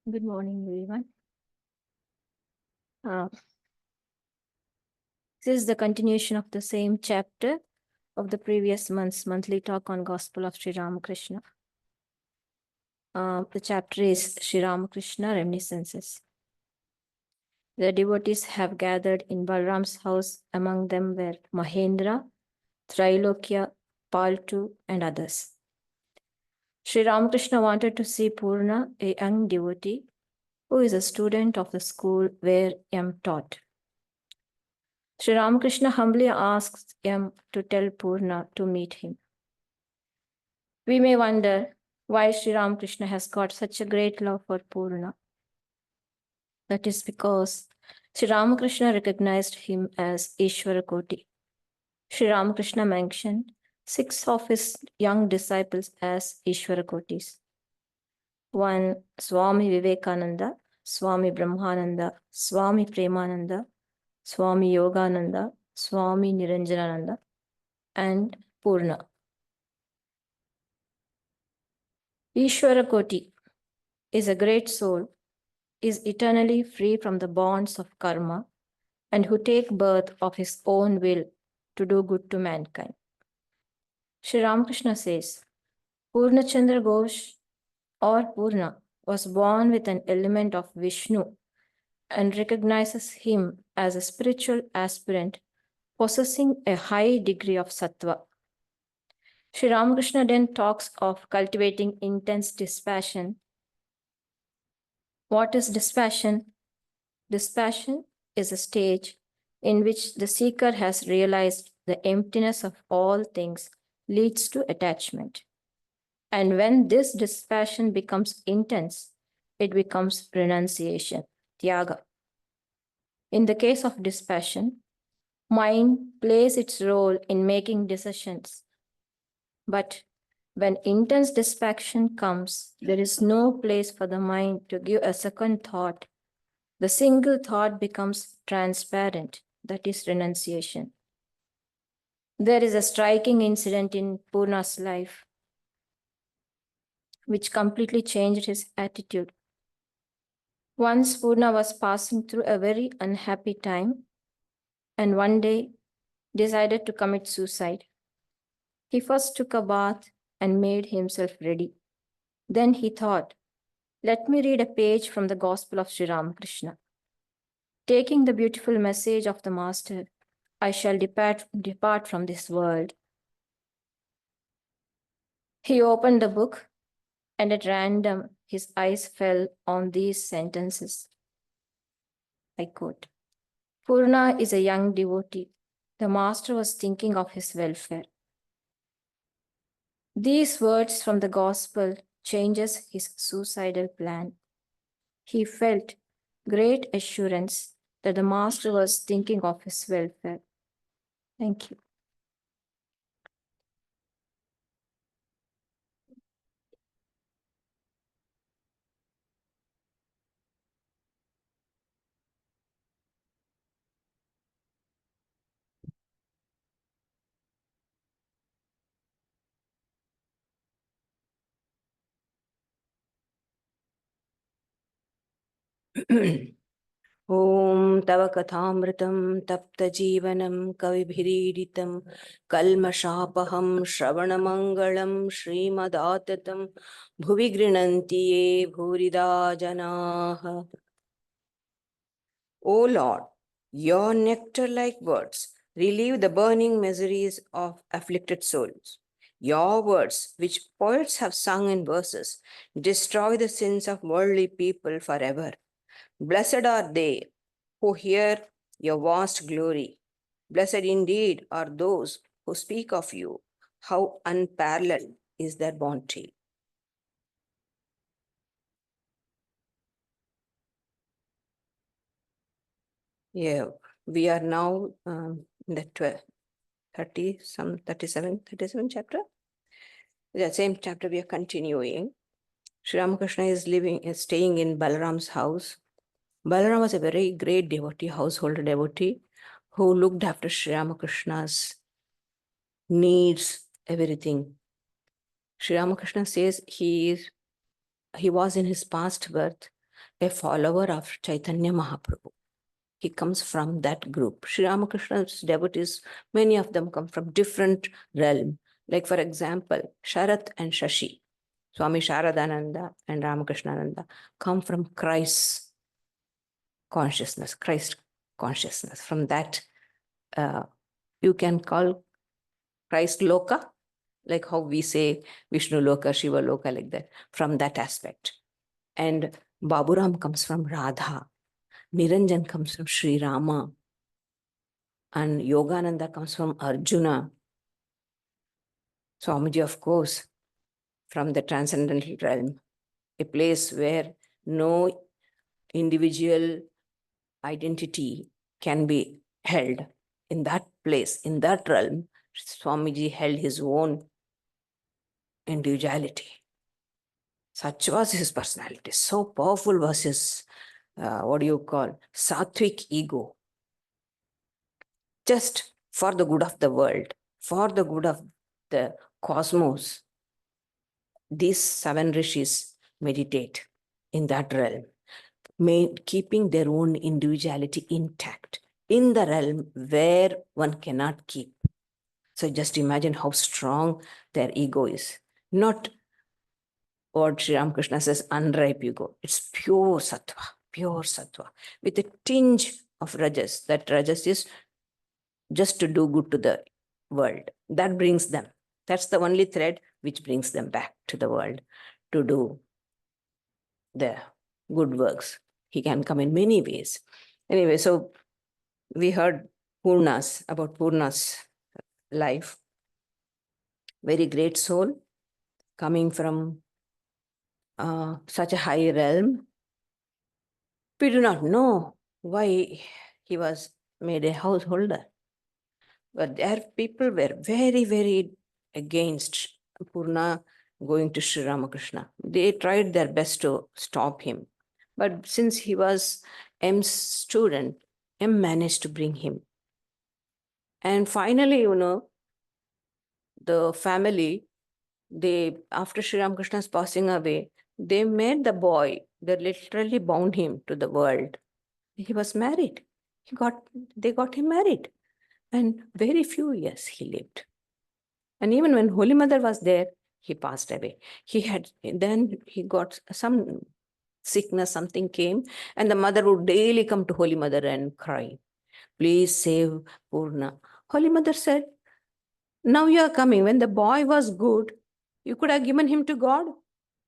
Good morning, everyone. This is the continuation of the same chapter of the previous month's monthly talk on Gospel of Sri Ramakrishna. The chapter is Sri Ramakrishna Reminiscences. The devotees have gathered in Balram's house. Among them were Mahendra, Trailokya, Paltu, and others. Sri Ramakrishna wanted to see Purna, a young devotee who is a student of the school where I am taught. Sri Ramakrishna humbly asks him to tell Purna to meet him. We may wonder why Sri Ramakrishna has got such a great love for Purna. That is because Sri Ramakrishna recognized him as Ishvara Koti. Sri Ramakrishna mentioned 6 of his young disciples as Ishvara Kotis. 1. Swami Vivekananda, Swami Brahmananda, Swami Premananda, Swami Yogananda, Swami Niranjanananda, and Purna. Ishvara Koti is a great soul, is eternally free from the bonds of karma, and who take birth of his own will to do good to mankind. Sri Ramakrishna says, Purna Chandra Ghosh or Purna was born with an element of Vishnu and recognizes him as a spiritual aspirant possessing a high degree of sattva. Sri Ramakrishna then talks of cultivating intense dispassion. What is dispassion? Dispassion is a stage in which the seeker has realized the emptiness of all things leads to attachment. And when this dispassion becomes intense, it becomes renunciation, tyaga. In the case of dispassion, mind plays its role in making decisions. But when intense dispassion comes, there is no place for the mind to give a second thought. The single thought becomes transparent, that is renunciation. There is a striking incident in Purna's life which completely changed his attitude. Once Purna was passing through a very unhappy time and one day decided to commit suicide. He first took a bath and made himself ready. Then he thought, let me read a page from the Gospel of Sri Ramakrishna. Taking the beautiful message of the Master, I shall depart from this world. He opened the book, and at random his eyes fell on these sentences. I quote, Purna is a young devotee. The Master was thinking of his welfare. These words from the Gospel changes his suicidal plan. He felt great assurance that the Master was thinking of his welfare. Thank you. ॐ तव कथामृतं तप्तजीवनं कविभिरीडितं कल्मषापहं श्रवणमङ्गलं श्रीमदाततं भुवि गृह्णन्ति ये भूरिदा जनाः. O Lord, your nectar-like words relieve the burning miseries of afflicted souls. Your words, which poets have sung in verses, destroy the sins of worldly people forever. Blessed are they who hear your vast glory. Blessed indeed are those who speak of you. How unparalleled is their bounty. Yeah, we are now in the 37 chapter. The same chapter we are continuing. Sri Ramakrishna is staying in Balaram's house. Balaram was a very great devotee, household devotee, who looked after Sri Ramakrishna's needs, everything. Sri Ramakrishna says he was in his past birth a follower of Chaitanya Mahaprabhu. He comes from that group. Sri Ramakrishna's devotees, many of them come from different realm. Like, for example, Sharat and Shashi, Swami Sharadananda and Ramakrishnananda come from Christ consciousness. From that, you can call Christ Loka, like how we say Vishnu Loka, Shiva Loka, like that, from that aspect. And Baburam comes from Radha. Niranjan comes from Sri Rama. And Yogananda comes from Arjuna. Swamiji, of course, from the transcendental realm, a place where no individual identity can be held. In that place, in that realm, Swamiji held his own individuality. Such was his personality. So powerful was his, sattvic ego. Just for the good of the world, for the good of the cosmos, these 7 rishis meditate in that realm, keeping their own individuality intact in the realm where one cannot keep. So just imagine how strong their ego is. Not what Sri Ramakrishna says, unripe ego. It's pure sattva, with a tinge of rajas. That rajas is just to do good to the world. That brings them. That's the only thread which brings them back to the world to do the good works. He can come in many ways. Anyway, so we heard about Purna's life. Very great soul, coming from such a high realm. We do not know why he was made a householder. But their people were very, very against Purna going to Sri Ramakrishna. They tried their best to stop him. But since he was M's student, M managed to bring him. And finally, the family, after Sri Ramakrishna's passing away, they made the boy, they literally bound him to the world. He was married. They got him married. And very few years he lived. And even when Holy Mother was there, he passed away. Then he got some sickness, something came, and the mother would daily come to Holy Mother and cry, please save Purna. Holy Mother said, now you are coming. When the boy was good, you could have given him to God.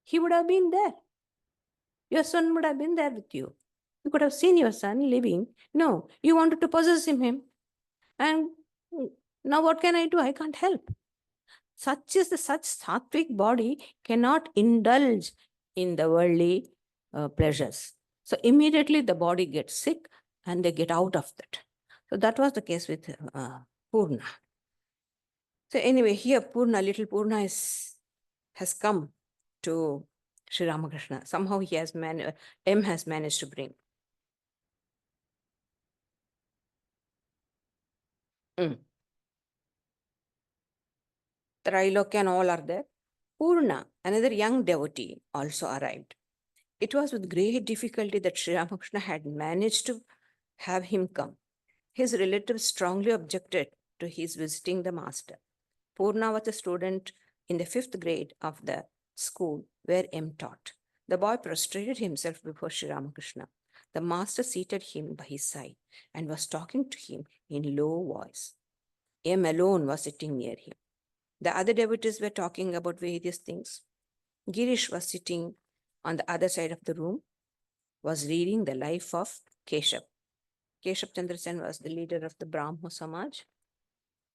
He would have been there. Your son would have been there with you. You could have seen your son living. No, you wanted to possess him. And now what can I do? I can't help. Such sattvic body cannot indulge in the worldly pleasures. So immediately the body gets sick and they get out of that. So that was the case with Purna. So anyway, here little Purna has come to Sri Ramakrishna. Somehow M has managed to bring. Trilokya and all are there. Purna, another young devotee, also arrived. It was with great difficulty that Sri Ramakrishna had managed to have him come. His relatives strongly objected to his visiting the master. Purna was a student in the 5th grade of the school where M taught. The boy prostrated himself before Sri Ramakrishna. The master seated him by his side and was talking to him in low voice. M alone was sitting near him. The other devotees were talking about various things. Girish was sitting on the other side of the room, was reading the life of Keshav. Keshav Chandra Sen was the leader of the Brahmo Samaj.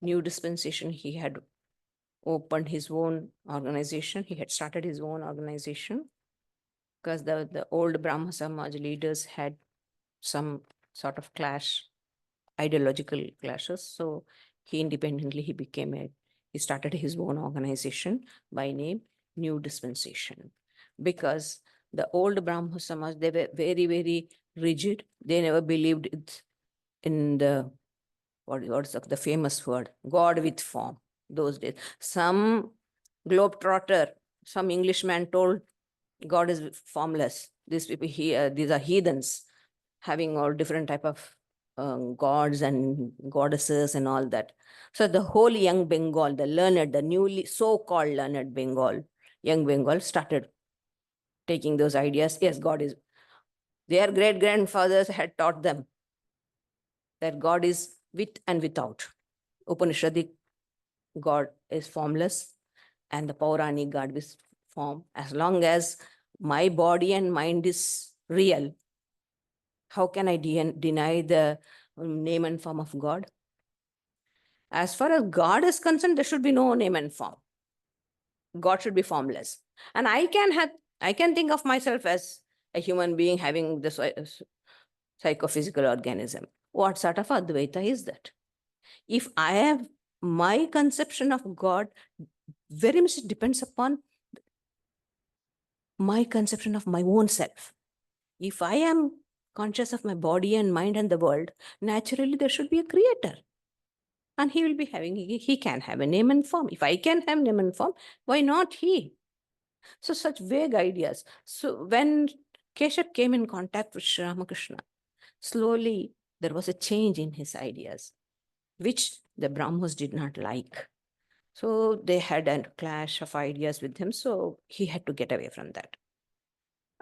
New dispensation, he had opened his own organization. He had started his own organization because the old Brahmo Samaj leaders had some sort of clash, ideological clashes. So he started his own organization by name New Dispensation, because the old Brahmo Samaj, they were very, very rigid. They never believed in the, what's the famous word, God with form. Those days, some globetrotter, some Englishman told God is formless. these people here, these are heathens, having all different type of gods and goddesses and all that. So the whole young Bengal, the learned, the newly so-called learned Bengal, young Bengal started taking those ideas. Yes, God is, their great-grandfathers had taught them that God is with and without. Upanishadic God is formless and the Pauranic God is form. As long as my body and mind is real, how can I deny the name and form of God? As far as God is concerned, there should be no name and form. God should be formless. And I can think of myself as a human being having this psychophysical organism. What sort of Advaita is that? If I have my conception of God, very much depends upon my conception of my own self. If I am conscious of my body and mind and the world, naturally there should be a creator. And he will be having, he can have a name and form. If I can have name and form, why not he? So such vague ideas. So when Keshav came in contact with Sri Ramakrishna, slowly there was a change in his ideas, which the Brahmos did not like. So they had a clash of ideas with him. So he had to get away from that.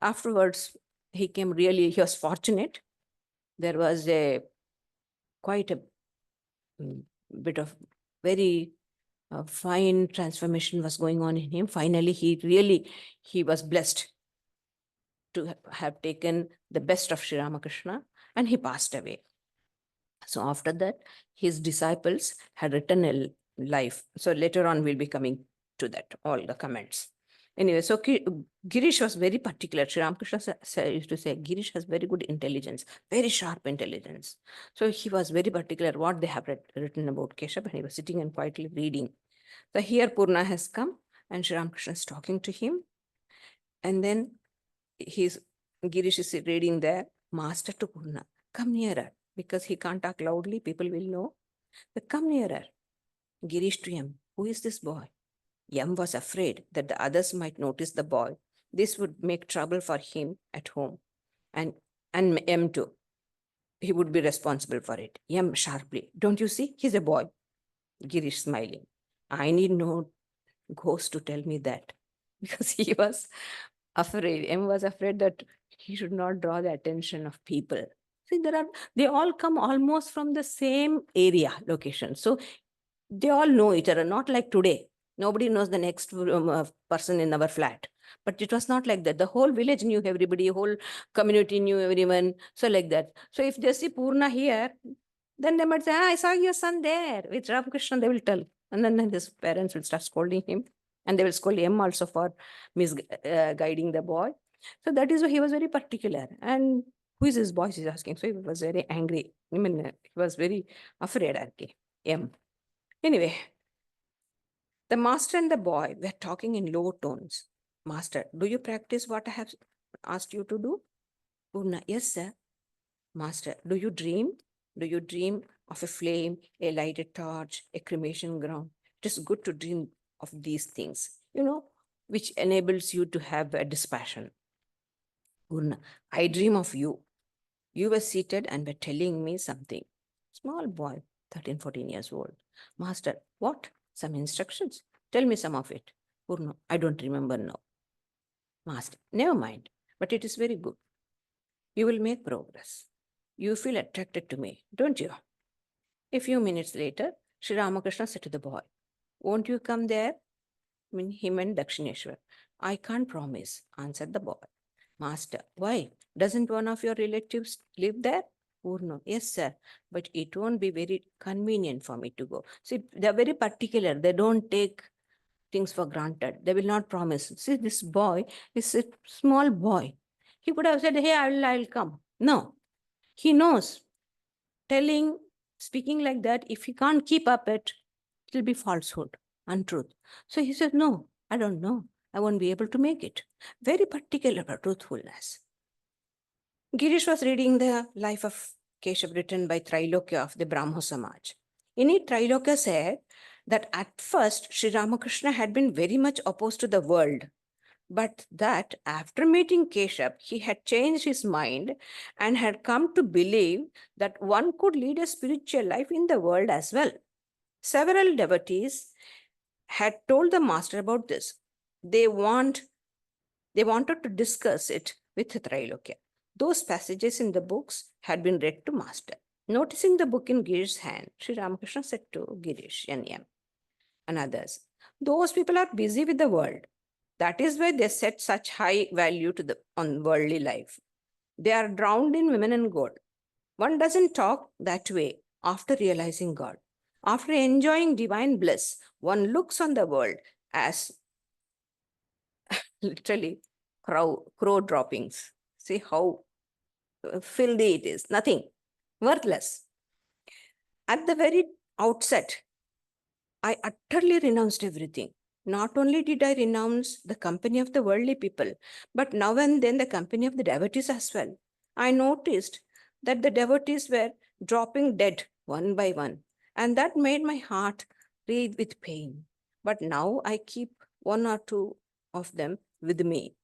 Afterwards, he was fortunate. There was quite a bit of very fine transformation was going on in him. Finally, he was blessed to have taken the best of Sri Ramakrishna, and he passed away. So after that, his disciples had written a life. So later on, we'll be coming to that, all the comments. Anyway, so Girish was very particular. Sri Ramakrishna used to say, Girish has very good intelligence, very sharp intelligence. So he was very particular what they have written about Keshav, and he was sitting and quietly reading. So here Purna has come, and Sri Ramakrishna is talking to him. And then Girish is reading there, Master to Purna, come nearer, because he can't talk loudly, people will know. But come nearer. Girish to Yam, who is this boy? Yam was afraid that the others might notice the boy. This would make trouble for him at home. And Yam too. He would be responsible for it. Yam sharply, don't you see? He's a boy. Girish smiling. I need no ghost to tell me that. Because he was afraid. M was afraid that he should not draw the attention of people. See, they all come almost from the same area, location. So they all know each other, not like today. Nobody knows the next person in our flat. But it was not like that. The whole village knew everybody, whole community knew everyone. So like that. So if they see Purna here, then they might say, I saw your son there with Ramakrishna, they will tell. And then his parents will start scolding him. And they will scold him also for misguiding the boy. So that is why he was very particular. And who is his boy? He's asking. So he was very angry. I mean, he was very afraid. M. Anyway, the master and the boy were talking in low tones. Master, do you practice what I have asked you to do? Purna, yes, sir. Master, do you dream? Do you dream of a flame, a lighted torch, a cremation ground? It is good to dream of these things, which enables you to have a dispassion. Purna, I dream of you. You were seated and were telling me something. Small boy, 13, 14 years old. Master, what? Some instructions? Tell me some of it. Purna, I don't remember now. Master, never mind, but it is very good. You will make progress. You feel attracted to me, don't you? A few minutes later, Sri Ramakrishna said to the boy, won't you come there? I mean, him and Dakshineshwar. I can't promise, answered the boy. Master, why? Doesn't one of your relatives live there? Purna, yes, sir, but it won't be very convenient for me to go. See, they're very particular. They don't take things for granted. They will not promise. See, this boy is a small boy. He could have said, hey, I'll come. No, he knows. Speaking like that, if he can't keep up it will be falsehood, untruth. So he said, no, I don't know. I won't be able to make it. Very particular about truthfulness. Girish was reading the life of Keshav written by Trailokya of the Brahmo Samaj. In it, Trailokya said that at first, Sri Ramakrishna had been very much opposed to the world, but that after meeting Keshav, he had changed his mind and had come to believe that one could lead a spiritual life in the world as well. Several devotees had told the master about this. They wanted to discuss it with Trailokya. Those passages in the books had been read to master. Noticing the book in Girish's hand, Sri Ramakrishna said to Girish, NM, and others, those people are busy with the world. That is why they set such high value on worldly life. They are drowned in women and gold. One doesn't talk that way after realizing God. After enjoying divine bliss, one looks on the world as literally crow droppings. See how filthy it is. Nothing. Worthless. At the very outset, I utterly renounced everything. Not only did I renounce the company of the worldly people, but now and then the company of the devotees as well. I noticed that the devotees were dropping dead one by one, and that made my heart writhe with pain. But now I keep one or two of them with me.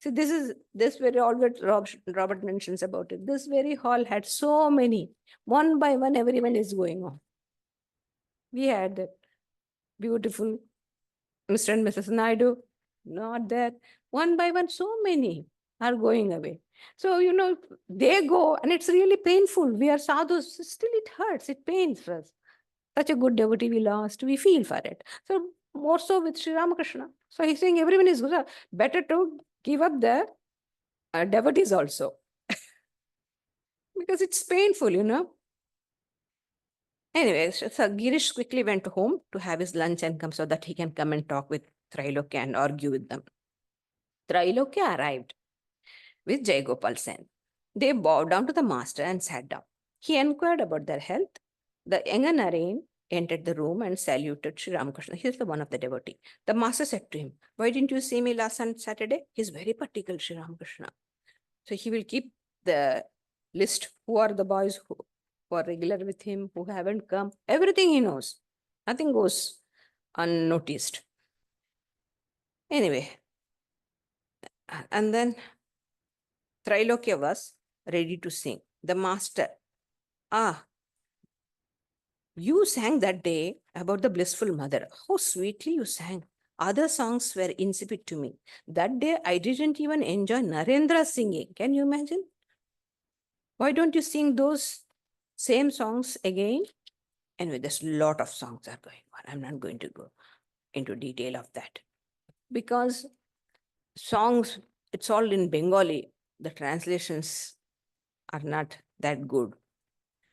See, this very always Robert mentions about it. This very hall had so many. One by one, everyone is going on. We had that beautiful Mr. and Mrs. Naidu, not there. One by one, so many are going away. So, they go and it's really painful. We are sadhus, still it hurts, it pains us. Such a good devotee we lost, we feel for it. So, more so with Sri Ramakrishna. So, he's saying everyone is good. Better to give up the devotees also. Because it's painful. Anyway, so Girish quickly went home to have his lunch and come so that he can come and talk with Trailokya and argue with them. Trailokya arrived with Jayagopal Sen. They bowed down to the master and sat down. He inquired about their health. The younger Narain entered the room and saluted Sri Ramakrishna. He is the one of the devotee. The master said to him, "Why didn't you see me last Saturday?" He's very particular, Sri Ramakrishna. So he will keep the list. Who are the boys who are regular with him, who haven't come? Everything he knows. Nothing goes unnoticed. Anyway, and then Trailokya was ready to sing. The master, you sang that day about the blissful mother. How sweetly you sang. Other songs were insipid to me. That day, I didn't even enjoy Narendra singing. Can you imagine? Why don't you sing those same songs again? Anyway, there's a lot of songs are going on. I'm not going to go into detail of that. Because songs, it's all in Bengali. The translations are not that good.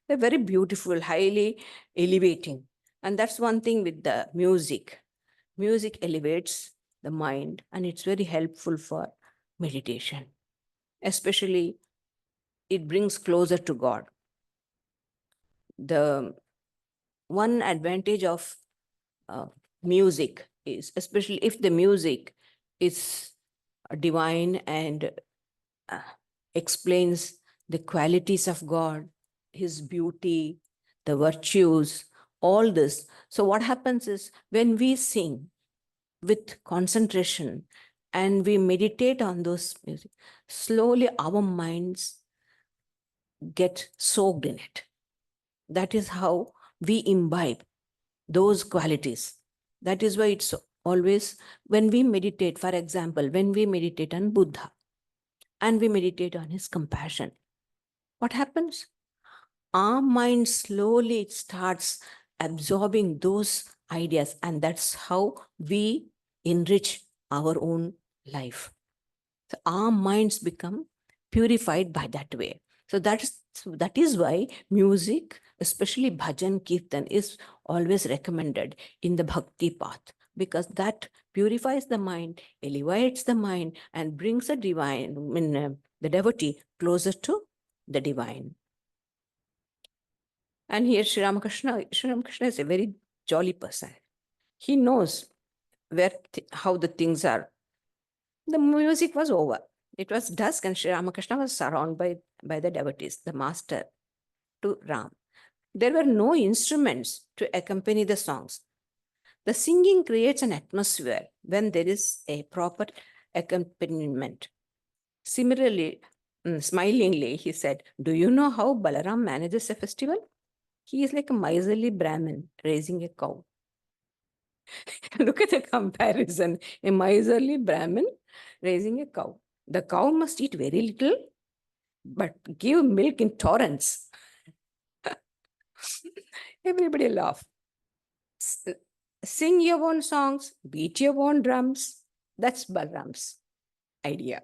They're very beautiful, highly elevating. And that's one thing with the music. Music elevates the mind and it's very helpful for meditation. Especially, it brings closer to God. The one advantage of music is, especially if the music is divine and explains the qualities of God, his beauty, the virtues, all this. So what happens is when we sing with concentration and we meditate on those music, slowly our minds get soaked in it. That is how we imbibe those qualities. That is why it's always, when we meditate, for example, when we meditate on Buddha and we meditate on his compassion, what happens? Our mind slowly starts absorbing those ideas, and that's how we enrich our own life. So our minds become purified by that way. So that is why music, especially bhajan kirtan, is always recommended in the bhakti path, because that purifies the mind, elevates the mind, and brings the the devotee closer to the divine. And here Sri Ramakrishna is a very jolly person. He knows how the things are. The music was over. It was dusk and Sri Ramakrishna was surrounded by the devotees, the master to Ram. There were no instruments to accompany the songs. The singing creates an atmosphere when there is a proper accompaniment. Similarly, smilingly, he said, "Do you know how Balaram manages a festival? He is like a miserly Brahmin raising a cow." Look at the comparison. A miserly Brahmin raising a cow. The cow must eat very little, but give milk in torrents. Everybody laugh. Sing your own songs, beat your own drums. That's Balram's idea.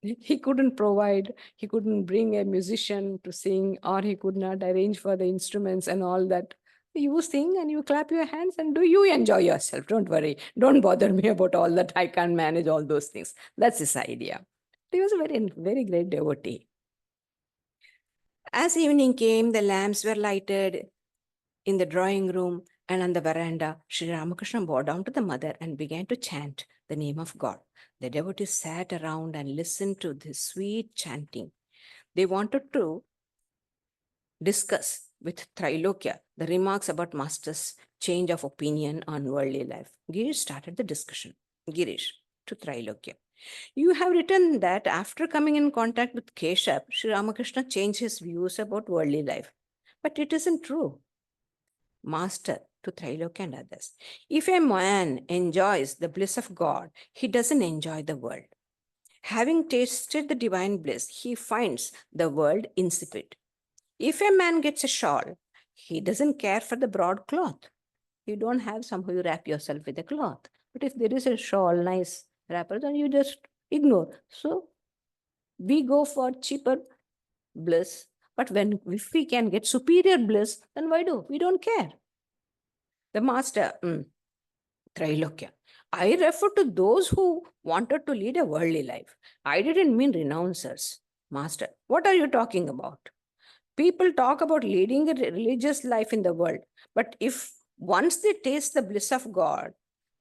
He couldn't provide, he couldn't bring a musician to sing, or he could not arrange for the instruments and all that. You sing and you clap your hands and do you enjoy yourself. Don't worry. Don't bother me about all that. I can't manage all those things. That's his idea. He was a very, very great devotee. As evening came, the lamps were lighted in the drawing room and on the veranda. Sri Ramakrishna bowed down to the mother and began to chant the name of God. The devotees sat around and listened to this sweet chanting. They wanted to discuss with Trilokya the remarks about Master's change of opinion on worldly life. Girish started the discussion. Girish to Trilokya. You have written that after coming in contact with Keshav, Sri Ramakrishna changed his views about worldly life. But it isn't true. Master to Trilokya and others. If a man enjoys the bliss of God, he doesn't enjoy the world. Having tasted the divine bliss, he finds the world insipid. If a man gets a shawl, he doesn't care for the broad cloth. You don't have somehow you wrap yourself with a cloth. But if there is a shawl, nice wrapper, then you just ignore. So we go for cheaper bliss. But if we can get superior bliss, then why do? We don't care. The master, Trilokya. I refer to those who wanted to lead a worldly life. I didn't mean renouncers. Master, what are you talking about? People talk about leading a religious life in the world, but if once they taste the bliss of God,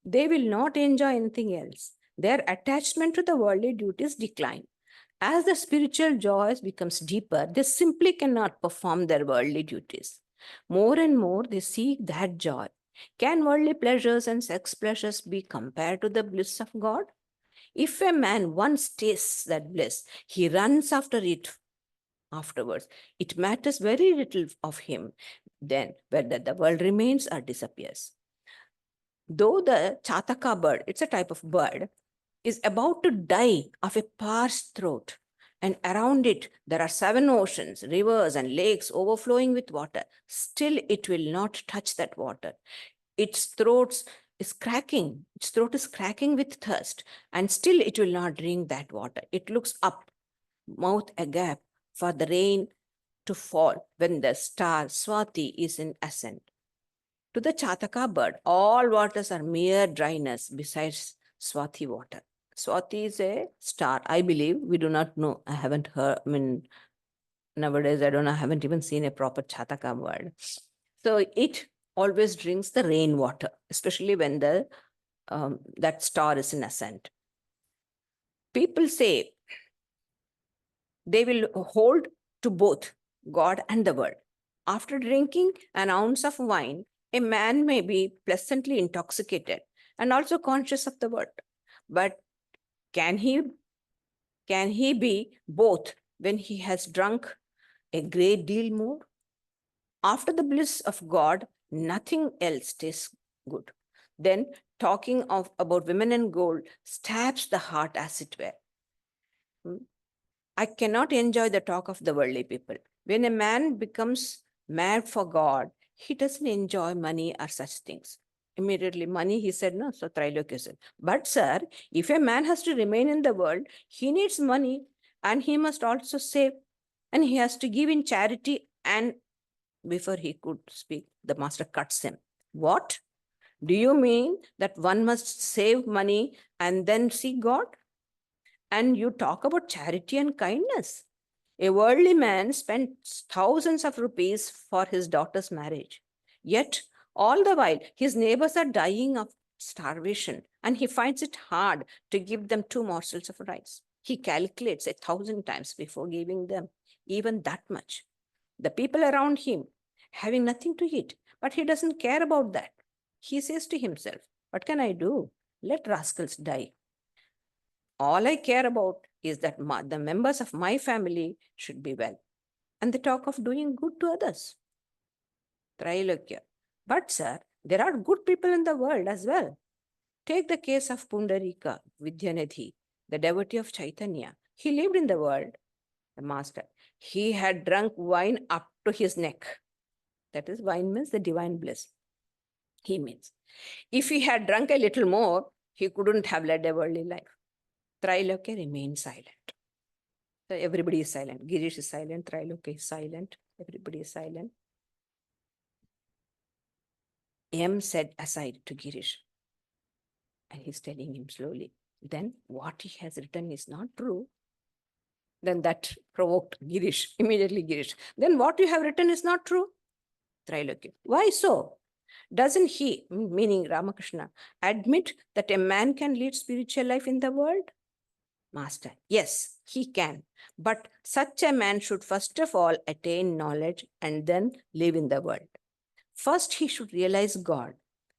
they will not enjoy anything else. Their attachment to the worldly duties decline. As the spiritual joys becomes deeper, they simply cannot perform their worldly duties. More and more, they seek that joy. Can worldly pleasures and sex pleasures be compared to the bliss of God? If a man once tastes that bliss, he runs after it afterwards. It matters very little of him then whether the world remains or disappears. Though the chataka bird, it's a type of bird, is about to die of a parched throat, and around it there are 7 oceans, rivers, and lakes overflowing with water, still it will not touch that water. Its throat is cracking. Its throat is cracking with thirst, and still it will not drink that water. It looks up, mouth agape, for the rain to fall when the star Swati is in ascent. To the Chataka bird, all waters are mere dryness besides Swati water. Swati is a star, I believe. We do not know. I haven't heard, nowadays, I don't know, I haven't even seen a proper Chataka bird. So it always drinks the rainwater, especially when that star is in ascent. People say they will hold to both God and the world. After drinking an ounce of wine, a man may be pleasantly intoxicated and also conscious of the world. But can he be both when he has drunk a great deal more? After the bliss of God, nothing else tastes good. Then talking about women and gold stabs the heart as it were. I cannot enjoy the talk of the worldly people. When a man becomes mad for God, he doesn't enjoy money or such things. Immediately, money, he said, no. So Trilokya said, but sir, if a man has to remain in the world, he needs money and he must also save and he has to give in charity. And before he could speak, the master cuts him. What? Do you mean that one must save money and then seek God? And you talk about charity and kindness. A worldly man spends thousands of rupees for his daughter's marriage. Yet, all the while, his neighbors are dying of starvation, and he finds it hard to give them 2 morsels of rice. He calculates 1,000 times before giving them even that much. The people around him having nothing to eat, but he doesn't care about that. He says to himself, what can I do? Let rascals die. All I care about is that the members of my family should be well. And they talk of doing good to others. Trailokya. But, sir, there are good people in the world as well. Take the case of Pundarika Vidyanidhi, the devotee of Chaitanya. He lived in the world, the master. He had drunk wine up to his neck. That is, wine means the divine bliss. He means. If he had drunk a little more, he couldn't have led a worldly life. Trailokya remained silent. So everybody is silent. Girish is silent. Trailokya is silent. Everybody is silent. M said aside to Girish, and he's telling him slowly, then what he has written is not true. Then that provoked Girish, immediately Girish. Then what you have written is not true. Trailokya. Why so? Doesn't he, meaning Ramakrishna, admit that a man can lead spiritual life in the world? Master. Yes, he can. But such a man should first of all attain knowledge and then live in the world. First, he should realize God,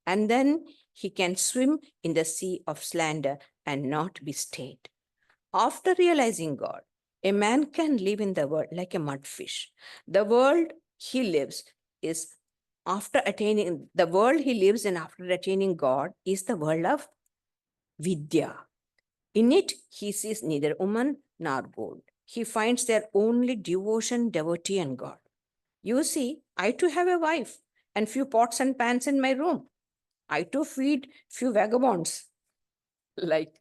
and then he can swim in the sea of slander and not be stayed. After realizing God, a man can live in the world like a mudfish. The world he lives is the world he lives in after attaining God is the world of Vidya. In it, he sees neither woman nor gold. He finds there only devotion, devotee, and God. You see, I too have a wife and few pots and pans in my room. I too feed few vagabonds. Like,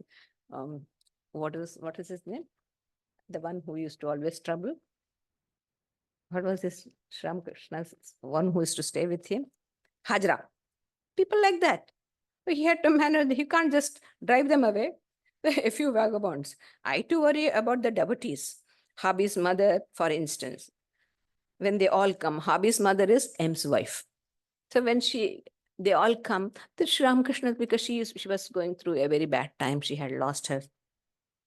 what is his name? The one who used to always trouble. What was this? Ramakrishna's one who used to stay with him? Hajra. People like that. So he had to manage, he can't just drive them away. A few vagabonds. I too worry about the devotees. Habi's mother, for instance. When they all come, Habi's mother is M's wife. So when they all come, the Sri Ramakrishna, because she was going through a very bad time. She had lost her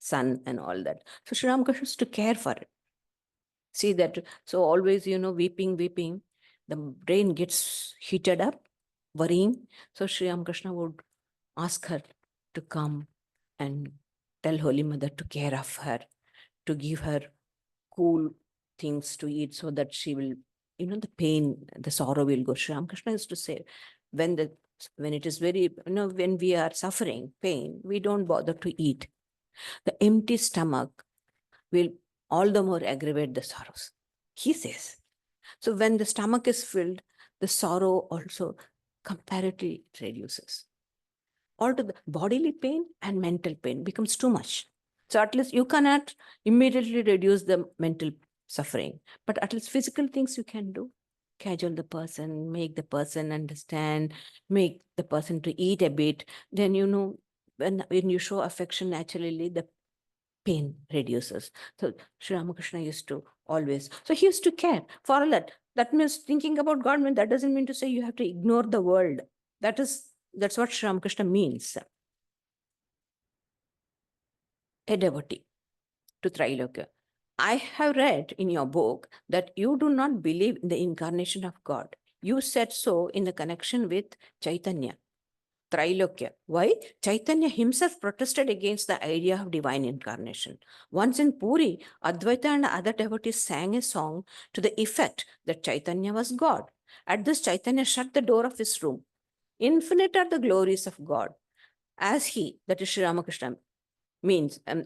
son and all that. So Sri Ramakrishna used to care for it. See that, so always, weeping, the brain gets heated up, worrying. So Sri Ramakrishna would ask her to come and tell Holy Mother to care of her, to give her cool things to eat so that she will, the pain, the sorrow will go. Sri Ramakrishna used to say, when it is very, when we are suffering pain, we don't bother to eat. The empty stomach will all the more aggravate the sorrows, he says. So when the stomach is filled, the sorrow also comparatively reduces. All the bodily pain and mental pain becomes too much. So at least you cannot immediately reduce the mental suffering, but at least physical things you can do. Cajole the person, make the person understand, make the person to eat a bit. Then, when you show affection naturally, the pain reduces. So Sri Ramakrishna used to always, so he used to care for all that. That means thinking about God, that doesn't mean to say you have to ignore the world. That's what Sri Ramakrishna means. A devotee to Trailokya. I have read in your book that you do not believe in the incarnation of God. You said so in the connection with Chaitanya. Trailokya. Why? Chaitanya himself protested against the idea of divine incarnation. Once in Puri, Advaita and other devotees sang a song to the effect that Chaitanya was God. At this, Chaitanya shut the door of his room. Infinite are the glories of God. As he, that is Sri Ramakrishna,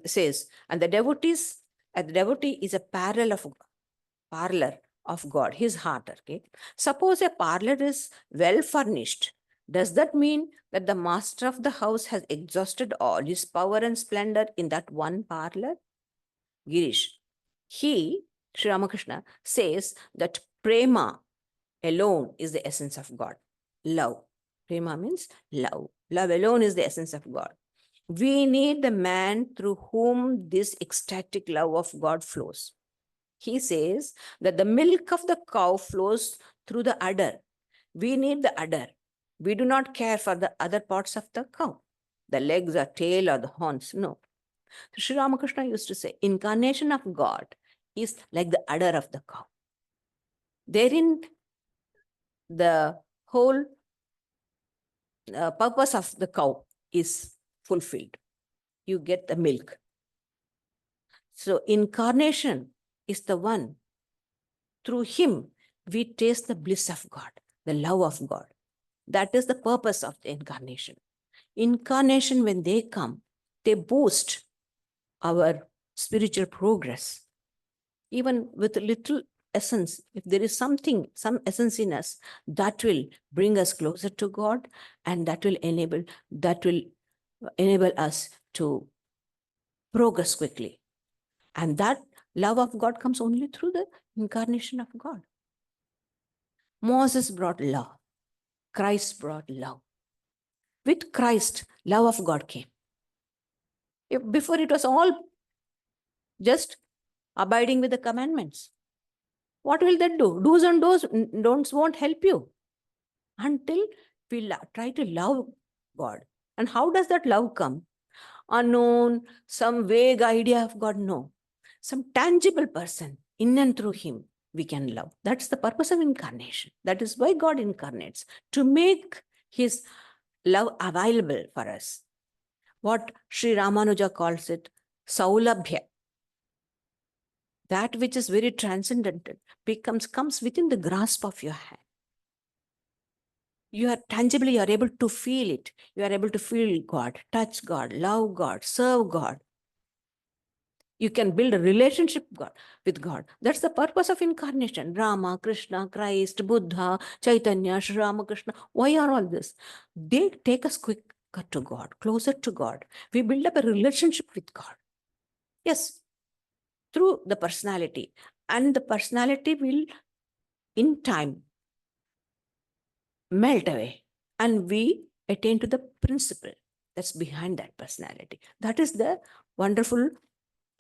says, and the devotee is a parlor of God, his heart. Okay. Suppose a parlor is well furnished. Does that mean that the master of the house has exhausted all his power and splendor in that one parlor? Girish. He, Sri Ramakrishna, says that prema alone is the essence of God. Love. Prema means love. Love alone is the essence of God. We need the man through whom this ecstatic love of God flows. He says that the milk of the cow flows through the udder. We need the udder. We do not care for the other parts of the cow, the legs or tail or the horns. No. Sri Ramakrishna used to say, incarnation of God is like the udder of the cow. Therein, the whole purpose of the cow is fulfilled. you get the milk. So incarnation is the one. Through him, we taste the bliss of God, the love of God. That is the purpose of the incarnation. Incarnation, when they come, they boost our spiritual progress. Even with a little essence, if there is something, some essence in us, that will bring us closer to God, and that will enable us to progress quickly. And that love of God comes only through the incarnation of God. Moses brought love. Christ brought love. With Christ, love of God came. Before it was all just abiding with the commandments. What will that do? Do's and don'ts won't help you until we try to love God. And how does that love come? Unknown, some vague idea of God? No. Some tangible person, in and through him, we can love. That's the purpose of incarnation. That is why God incarnates, to make his love available for us. What Sri Ramanuja calls it, saulabhya. That which is very transcendental comes within the grasp of your hand. You are able to feel it. You are able to feel God, touch God, love God, serve God. You can build a relationship with God. That's the purpose of incarnation. Rama, Krishna, Christ, Buddha, Chaitanya, Sri Ramakrishna. Why are all this? They take us quicker to God, closer to God. We build up a relationship with God. Yes, through the personality. And the personality will, in time, melt away. And we attain to the principle that's behind that personality. That is the wonderful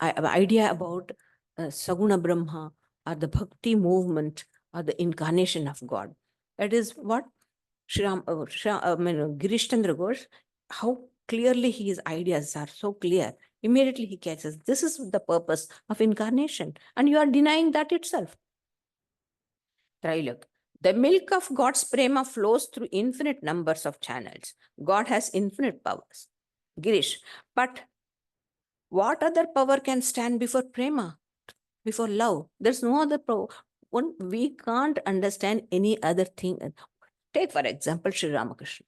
idea about Saguna Brahma, or the Bhakti movement, or the incarnation of God. That is what Girish Chandra Ghosh, how clearly his ideas are so clear. Immediately he catches, this is the purpose of incarnation, and you are denying that itself. Trilok. The milk of God's prema flows through infinite numbers of channels. God has infinite powers. Girish, but what other power can stand before prema, before love? There's no other power. We can't understand any other thing. Take, for example, Sri Ramakrishna.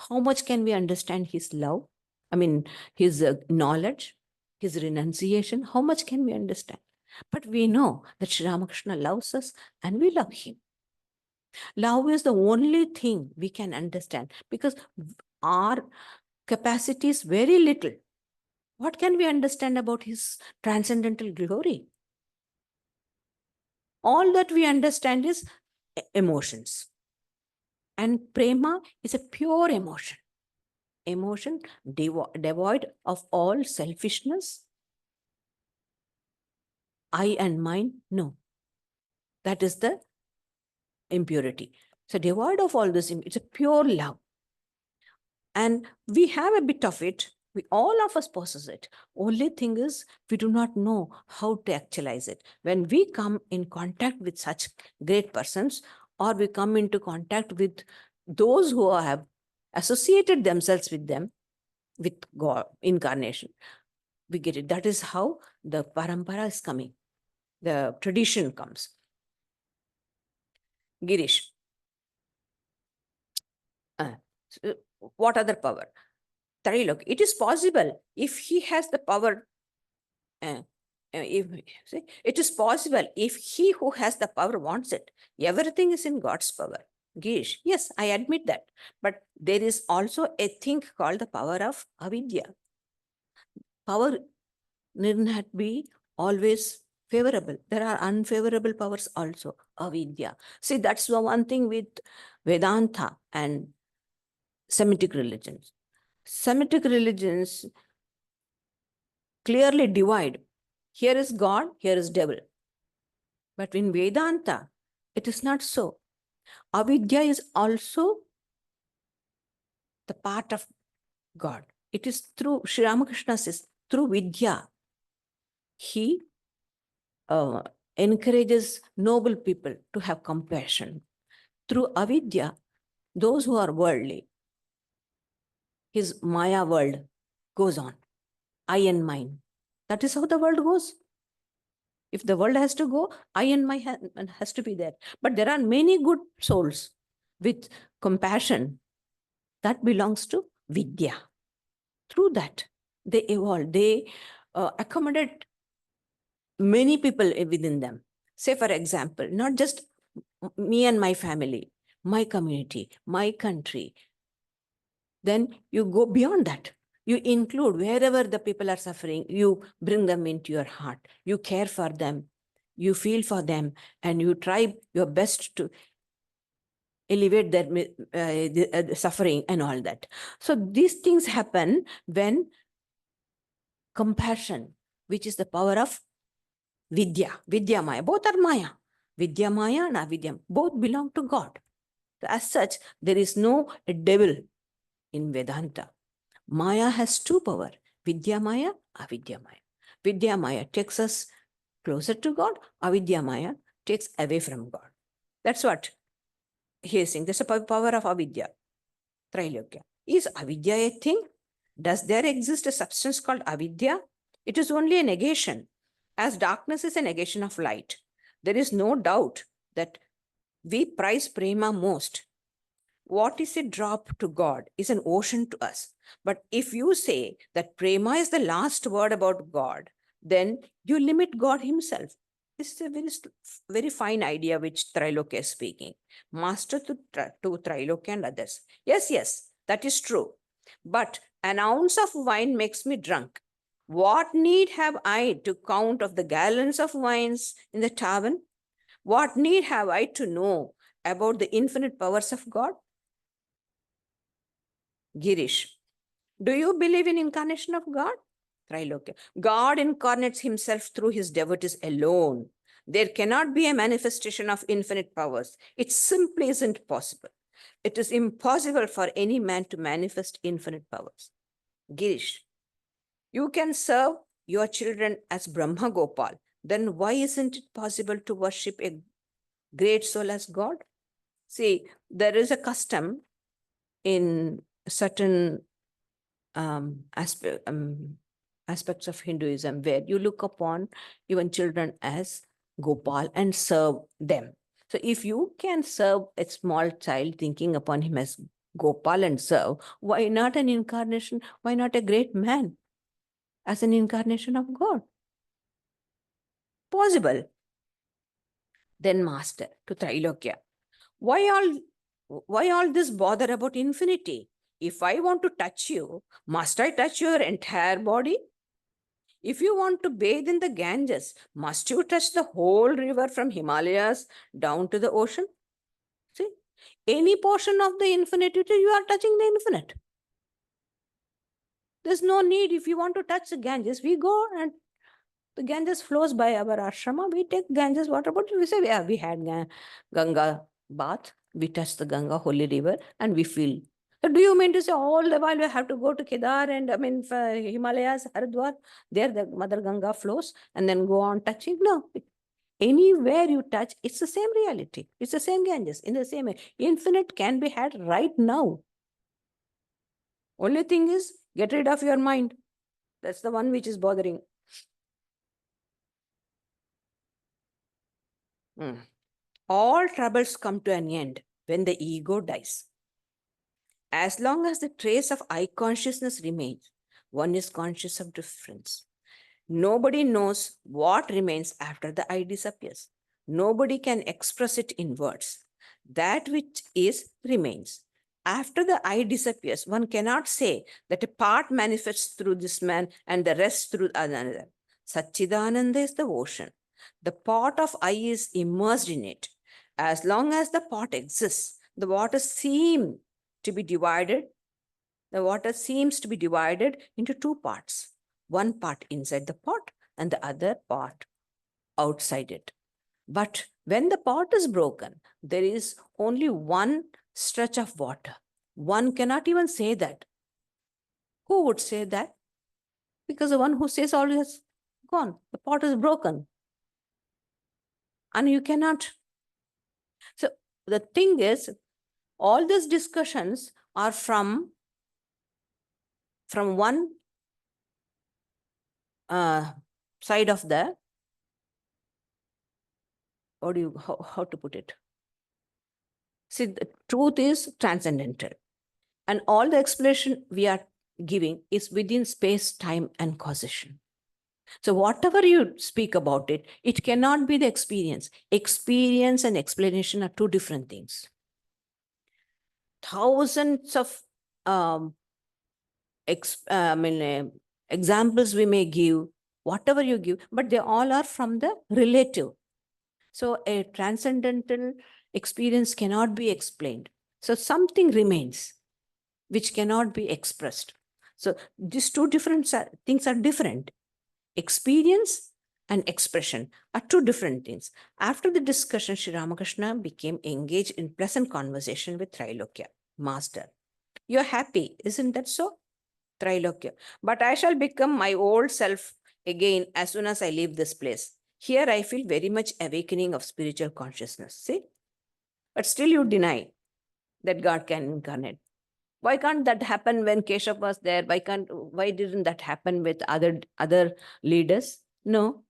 How much can we understand his love? I mean, his knowledge, his renunciation. How much can we understand? But we know that Sri Ramakrishna loves us and we love him. Love is the only thing we can understand, because our capacity is very little. What can we understand about his transcendental glory? All that we understand is emotions. And prema is a pure emotion. Emotion devoid of all selfishness. I and mine, no. That is the impurity. So devoid of all this, it's a pure love. And we have a bit of it. All of us possess it. Only thing is, we do not know how to actualize it. When we come in contact with such great persons, or we come into contact with those who have associated themselves with them, with God, incarnation, we get it. That is how the parampara is coming. The tradition comes. Girish. What other power? Trilok. It is possible if he has the power. It is possible if he who has the power wants it. Everything is in God's power. Gish, yes, I admit that. But there is also a thing called the power of avidya. Power need not be always favorable. There are unfavorable powers also, avidya. See, that's the one thing with Vedanta and Semitic religions. Semitic religions clearly divide. Here is God, here is devil. But in Vedanta, it is not so. Avidya is also the part of God. It is through, Sri Ramakrishna says, through Vidya, he encourages noble people to have compassion. Through avidya, those who are worldly, his Maya world goes on. I and mine. That is how the world goes. If the world has to go, I and my has to be there. But there are many good souls with compassion. That belongs to Vidya. Through that, they evolve. They accommodate many people within them. Say, for example, not just me and my family, my community, my country. Then you go beyond that. You include wherever the people are suffering, you bring them into your heart. You care for them, you feel for them, and you try your best to elevate their the suffering and all that. So these things happen when compassion, which is the power of Vidya Maya, both are Maya. Vidya Maya and Avidya, both belong to God. As such, there is no devil in Vedanta. Maya has two power, Vidya Maya, Avidya Maya. Vidya Maya takes us closer to God, Avidya Maya takes away from God. That's what he is saying. There's a power of Avidya, Trailokya. Is Avidya a thing? Does there exist a substance called Avidya? It is only a negation, as darkness is a negation of light. There is no doubt that we prize prema most. What is a drop to God is an ocean to us. But if you say that prema is the last word about God, then you limit God himself. This is a very fine idea which Trailokya is speaking. Master to Trailokya and others. Yes, that is true. But an ounce of wine makes me drunk. What need have I to count of the gallons of wines in the tavern? What need have I to know about the infinite powers of God? Girish, do you believe in incarnation of God? Trailokya. God incarnates himself through his devotees alone. There cannot be a manifestation of infinite powers. It simply isn't possible. It is impossible for any man to manifest infinite powers. Girish, you can serve your children as Brahma Gopal. Then why isn't it possible to worship a great soul as God? See, there is a custom in certain aspects of Hinduism where you look upon even children as Gopal and serve them. So if you can serve a small child thinking upon him as Gopal and serve, why not an incarnation? Why not a great man as an incarnation of God? Possible. Then Master to Trailokya. Why all this bother about infinity? If I want to touch you, must I touch your entire body? If you want to bathe in the Ganges, must you touch the whole river from Himalayas down to the ocean? See, any portion of the infinity, you are touching the infinite. There's no need. If you want to touch the Ganges, we go and the Ganges flows by our ashrama. We take Ganges water bottle. We say, yeah, we had Ganga bath. We touch the Ganga, holy river, and we feel. So do you mean to say all the while we have to go to Kedar and Himalayas, Haridwar, there the Mother Ganga flows and then go on touching? No. Anywhere you touch, it's the same reality. It's the same Ganges in the same way. Infinite can be had right now. Only thing is, get rid of your mind. That's the one which is bothering. All troubles come to an end when the ego dies. As long as the trace of I consciousness remains, one is conscious of difference. Nobody knows what remains after the I disappears. Nobody can express it in words. That which is remains. After the I disappears, one cannot say that a part manifests through this man and the rest through another. Satchidananda is the ocean. The pot of I is immersed in it. As long as the pot exists, the water seems to be divided into two parts. One part inside the pot and the other part outside it. But when the pot is broken, there is only one stretch of water. One cannot even say that. Who would say that? Because the one who says all is gone. The pot is broken. And you cannot. So the thing is, all these discussions are from one side of the, how to put it? See, the truth is transcendental. And all the explanation we are giving is within space, time, and causation. So whatever you speak about it, it cannot be the experience. Experience and explanation are two different things. Thousands of examples we may give, whatever you give, but they all are from the relative. So a transcendental experience cannot be explained. So something remains which cannot be expressed. So these two different things are different. Experience and expression are two different things. After the discussion, Sri Ramakrishna became engaged in pleasant conversation with Trilokya, Master. You're happy, isn't that so? Trilokya. But I shall become my old self again as soon as I leave this place. Here I feel very much awakening of spiritual consciousness. See? But still you deny that God can incarnate. Why can't that happen when Keshav was there? Why didn't that happen with other leaders? No.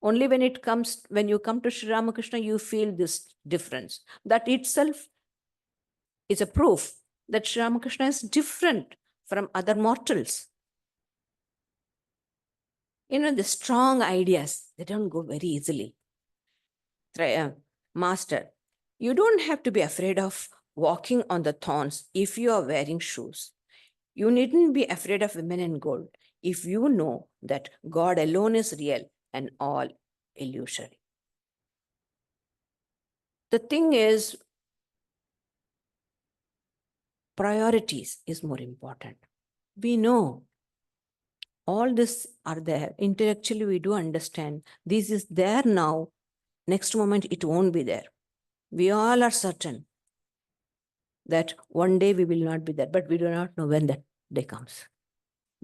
Only when you come to Sri Ramakrishna, you feel this difference. That itself is a proof that Sri Ramakrishna is different from other mortals. The strong ideas, they don't go very easily. Master, you don't have to be afraid of walking on the thorns if you are wearing shoes. You needn't be afraid of women in gold if you know that God alone is real and all illusory. The thing is, priorities is more important. We know all this are there. Intellectually, we do understand this is there now. Next moment, it won't be there. We all are certain that one day we will not be there, but we do not know when that day comes.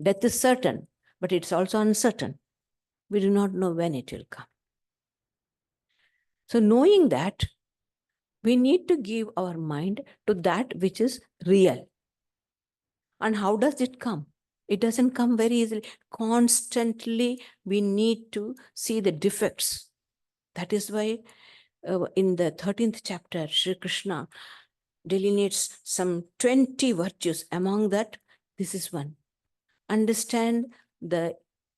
Death is certain, but it's also uncertain. We do not know when it will come. So knowing that, we need to give our mind to that which is real. And how does it come? It doesn't come very easily. Constantly, we need to see the defects. That is why in the 13th chapter, Sri Krishna delineates some 20 virtues. Among that, this is one. Understand the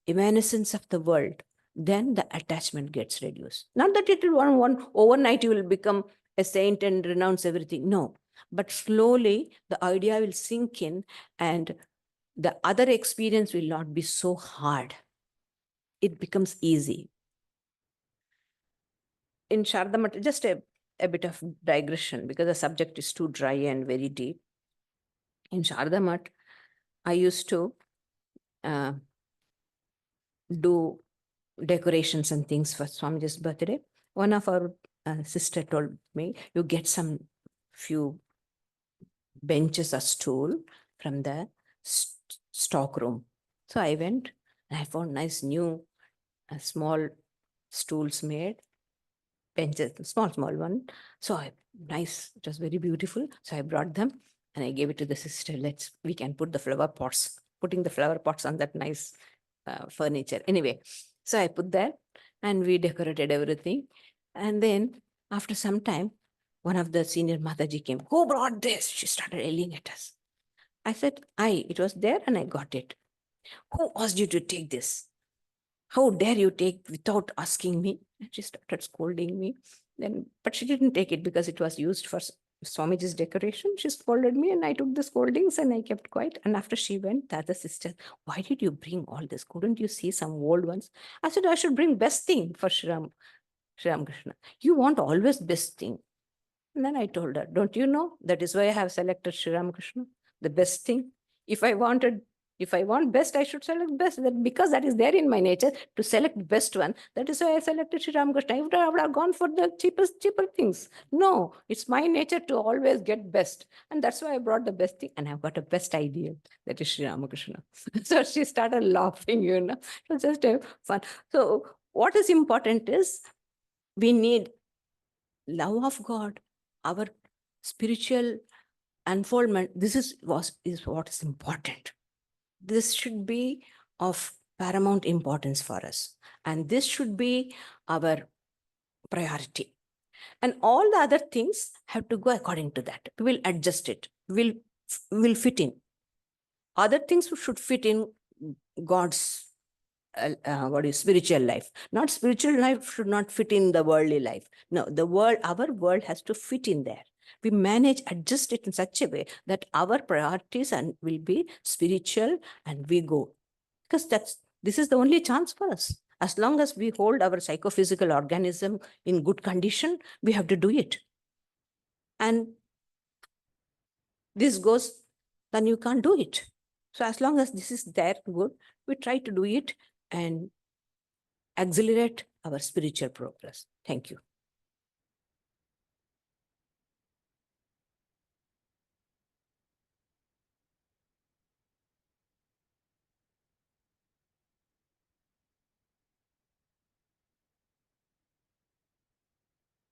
immersed of the world, then the attachment gets reduced. Not that it will one overnight you will become a saint and renounce everything. No, but slowly the idea will sink in and the other experience will not be so hard. It becomes easy. In Shardamat, just a bit of digression because the subject is too dry and very deep. In Shardamat, I used to do decorations and things for Swamiji's birthday. One of our sister told me, you get some few benches or stool from the stock room. So I went and I found nice new small stools made, benches, small one. So nice, it was very beautiful. So I brought them and I gave it to the sister. We can put the flower pots, putting the flower pots on that nice furniture. Anyway, so I put that and we decorated everything. And then after some time, one of the senior Mataji came. Who brought this? She started yelling at us. I said, it was there and I got it. Who asked you to take this? How dare you take without asking me? And she started scolding me. But she didn't take it because it was used for Swamiji's decoration. She scolded me and I took the scoldings and I kept quiet. And after she went, the other sister, why did you bring all this? Couldn't you see some old ones? I said, I should bring best thing for Sri Ramakrishna. You want always best thing. And then I told her, don't you know? That is why I have selected Sri Ramakrishna, the best thing. If I want best, I should select best. Because that is there in my nature to select best one. That is why I selected Sri Ramakrishna. I would have gone for the cheaper things. No, it's my nature to always get best. And that's why I brought the best thing. And I've got a best idea. That is Sri Ramakrishna. So she started laughing, It was just fun. So what is important is we need love of God, our spiritual unfoldment. This is what is important. This should be of paramount importance for us. And this should be our priority. And all the other things have to go according to that. We will adjust it. Will fit in. Other things should fit in God's what is spiritual life. Not spiritual life should not fit in the worldly life. No, our world has to fit in there. We manage, adjust it in such a way that our priorities and will be spiritual, and we go. Because this is the only chance for us. As long as we hold our psychophysical organism in good condition, we have to do it. And this goes, then you can't do it. So as long as this is there, good, we try to do it and accelerate our spiritual progress. Thank you.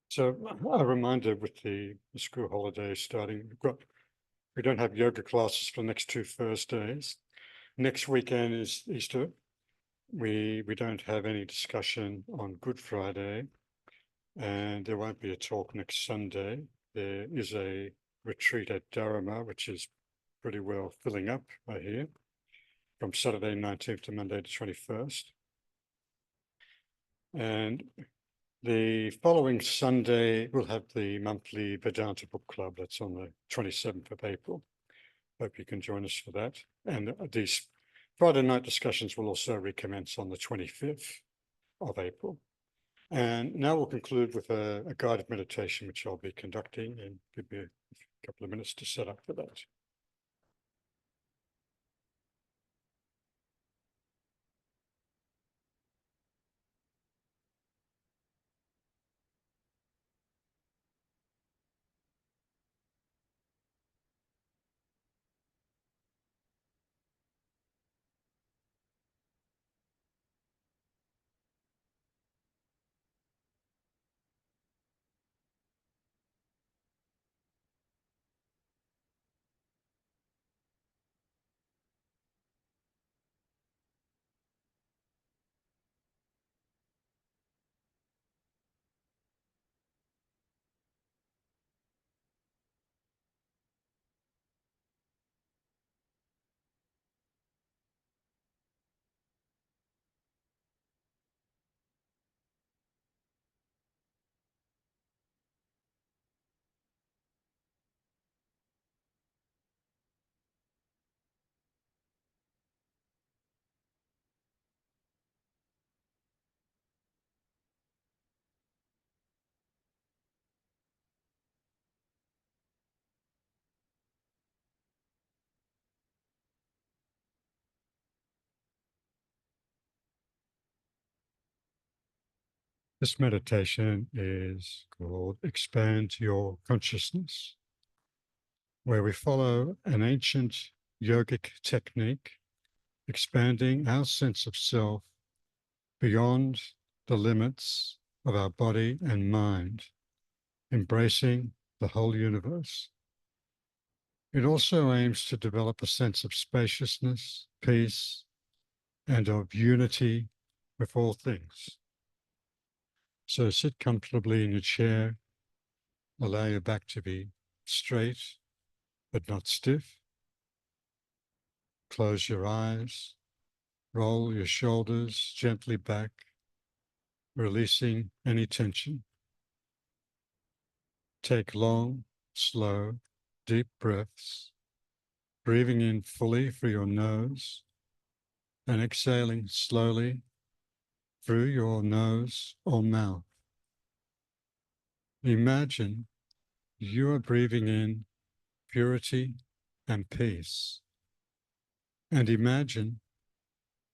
So a reminder with the school holidays starting, we don't have yoga classes for the next 2 Thursdays. Next weekend is Easter. We don't have any discussion on Good Friday, and there won't be a talk next Sunday. There is a retreat at Dharma, which is pretty well filling up, I hear, from Saturday 19th to Monday the 21st. And the following Sunday, we'll have the monthly Vedanta Book Club. That's on the 27th of April. Hope you can join us for that. And these Friday night discussions will also recommence on the 25th of April. And now we'll conclude with a guided meditation, which I'll be conducting, and give me a couple of minutes to set up for that. This meditation is called Expand Your Consciousness, where we follow an ancient yogic technique, expanding our sense of self beyond the limits of our body and mind, embracing the whole universe. It also aims to develop a sense of spaciousness, peace, and of unity with all things. So sit comfortably in your chair, allow your back to be straight but not stiff. Close your eyes, roll your shoulders gently back, releasing any tension. Take long, slow, deep breaths, breathing in fully through your nose and exhaling slowly through your nose or mouth. Imagine you are breathing in purity and peace, and imagine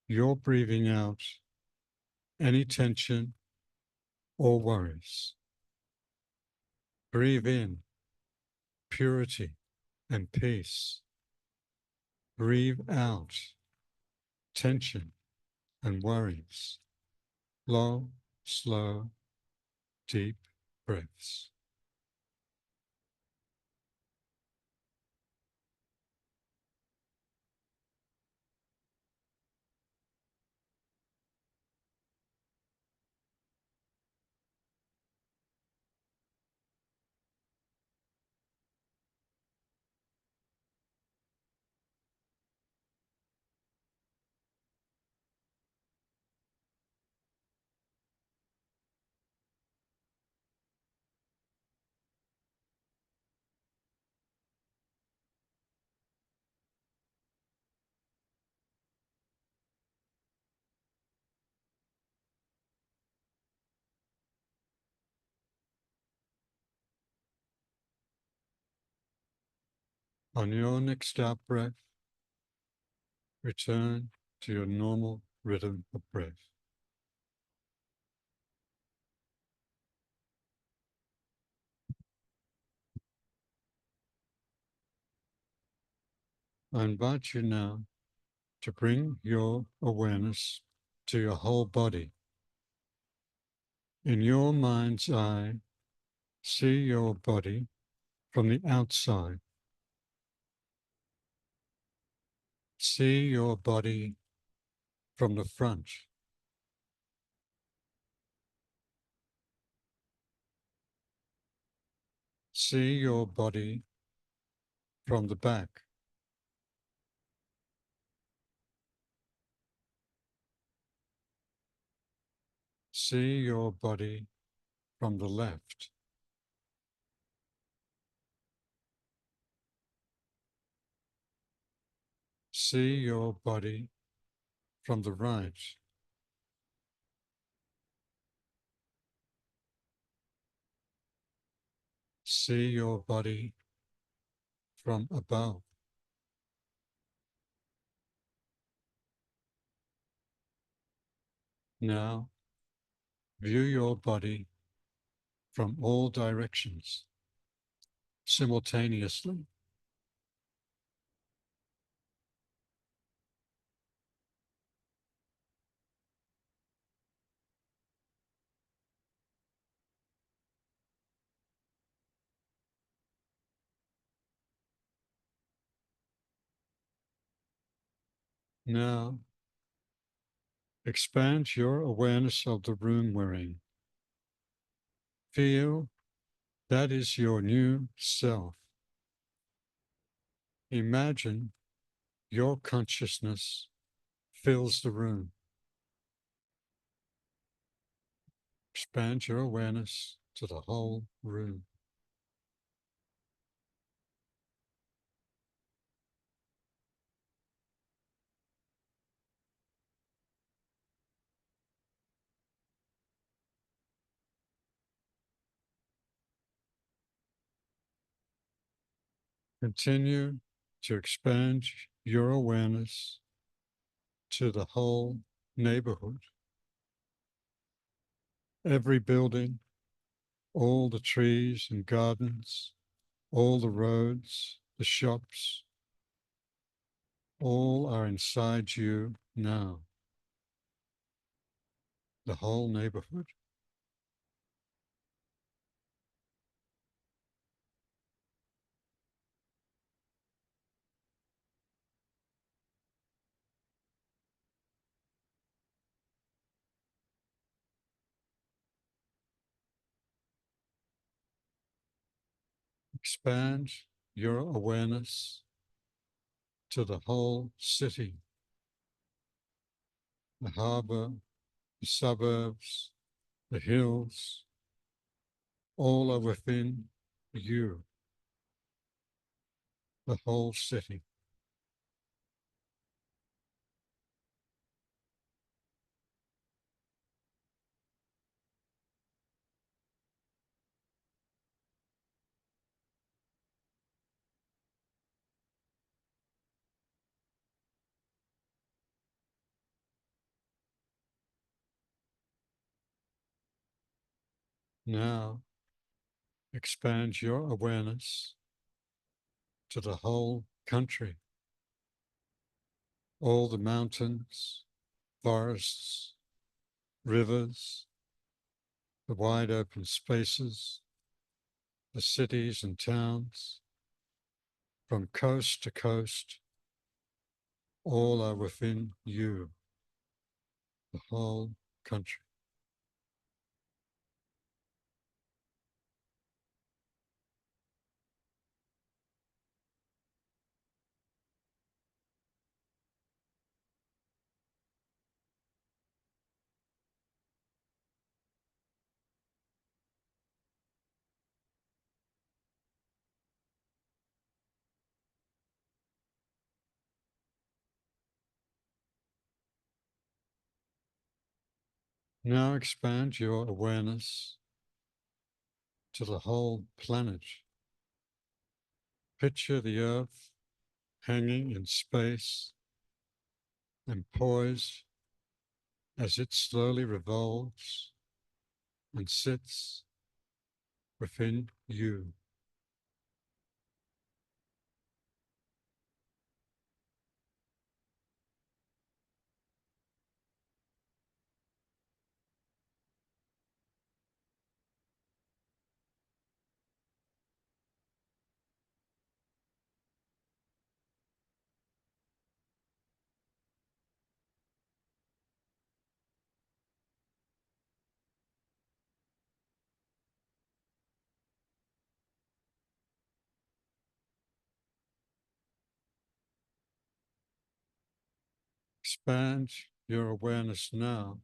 you're breathing out any tension or worries. Breathe in purity and peace. Breathe out tension and worries. Long, slow, deep breaths. On your next out breath, return to your normal rhythm of breath. I invite you now to bring your awareness to your whole body. In your mind's eye, see your body from the outside. See your body from the front. See your body from the back. See your body from the left. See your body from the right. See your body from above. Now, view your body from all directions simultaneously. Now, expand your awareness of the room we're in. Feel that is your new self. Imagine your consciousness fills the room. Expand your awareness to the whole room. Continue to expand your awareness to the whole neighborhood. Every building, all the trees and gardens, all the roads, the shops, all are inside you now. The whole neighborhood. Expand your awareness to the whole city, the harbor, the suburbs, the hills, all are within you, the whole city. Now, expand your awareness to the whole country, all the mountains, forests, rivers, the wide open spaces, the cities and towns, from coast to coast, all are within you, the whole country. Now expand your awareness to the whole planet, Picture the earth hanging in space and poised as it slowly revolves and sits within you. Expand your awareness now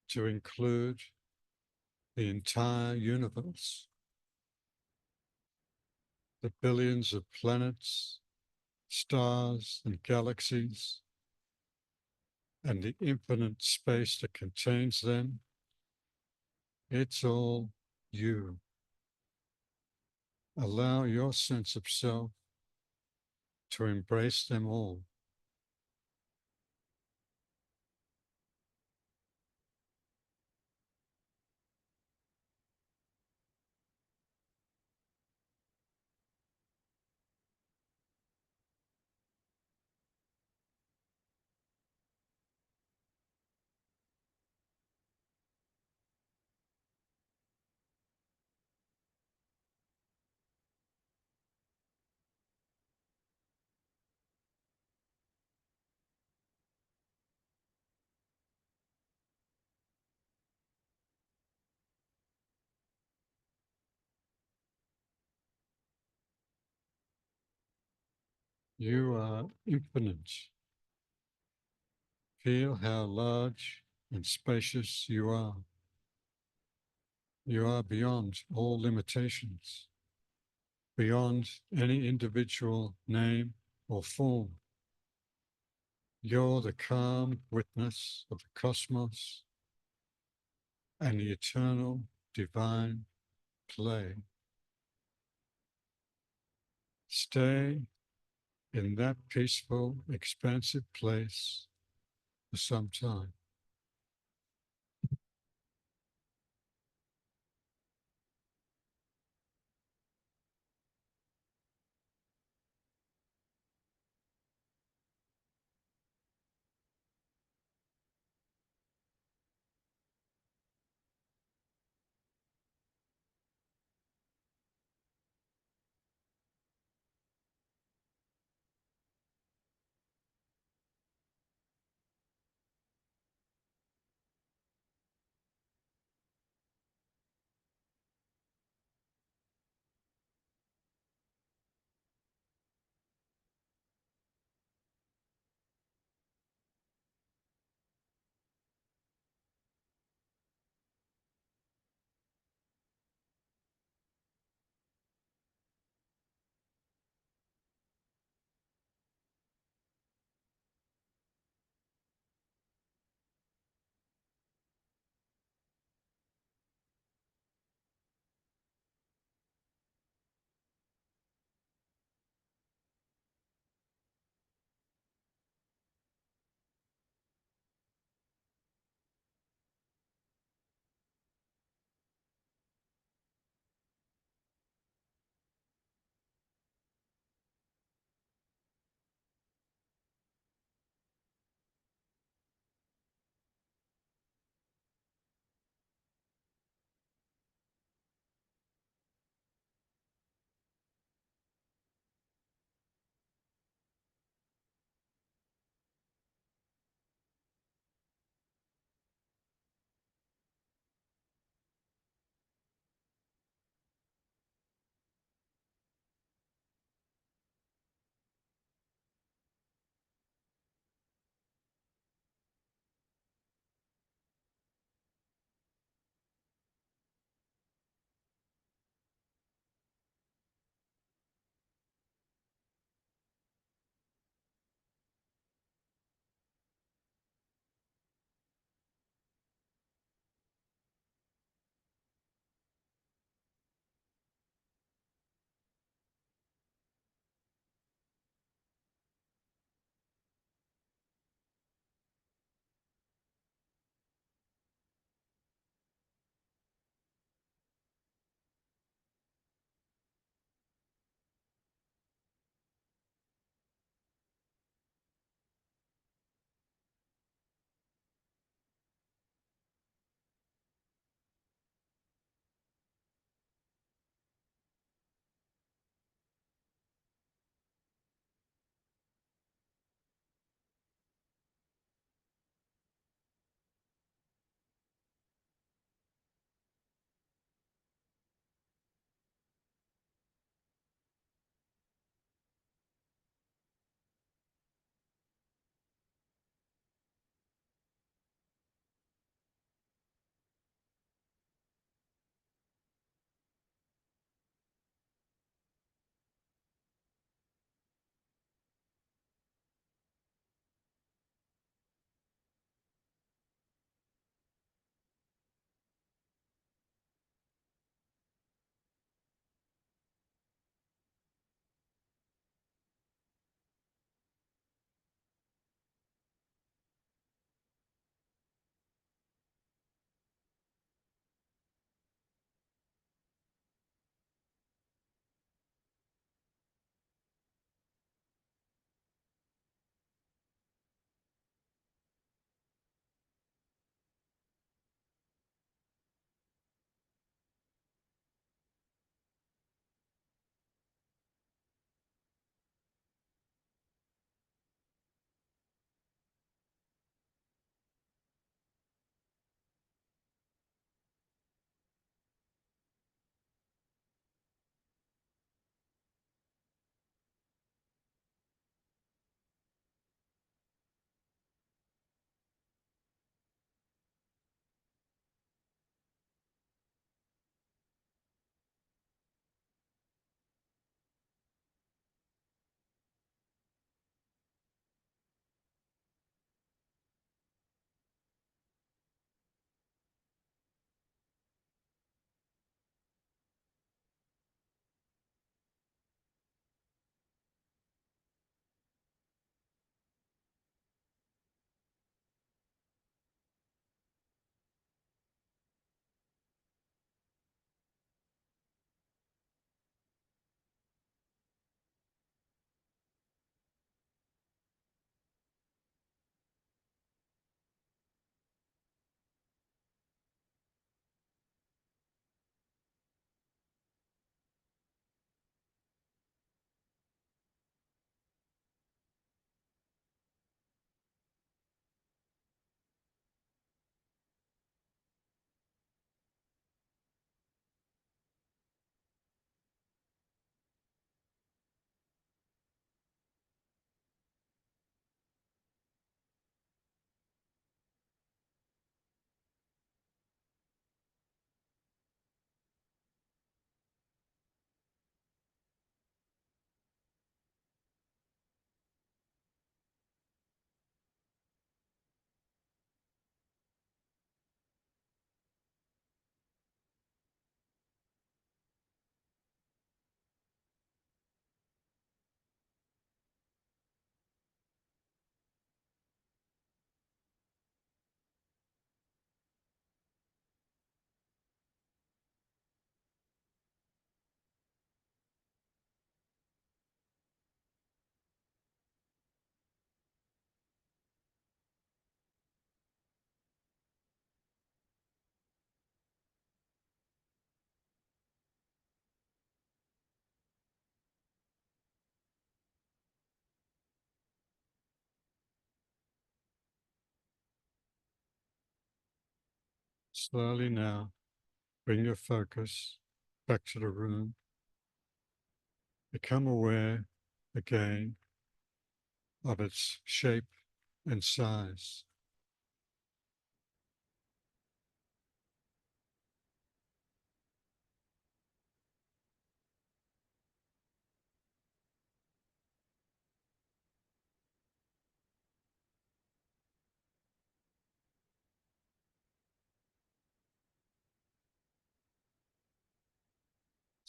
to include the entire universe, the billions of planets, stars, and galaxies, and the infinite space that contains them. It's all you. Allow your sense of self to embrace them all. You are infinite. Feel how large and spacious you are. You are beyond all limitations, beyond any individual name or form. You're the calm witness of the cosmos and the eternal divine play. Stay in that peaceful, expansive place for some time. Slowly now, bring your focus back to the room. Become aware again of its shape and size.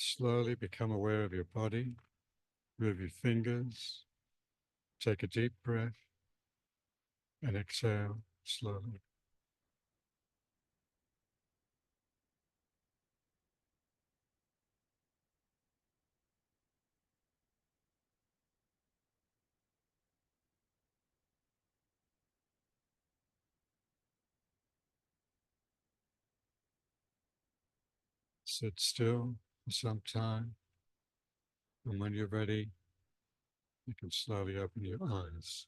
Slowly become aware of your body. Move your fingers. Take a deep breath and exhale slowly. Sit still for some time, and when you're ready, you can slowly open your eyes.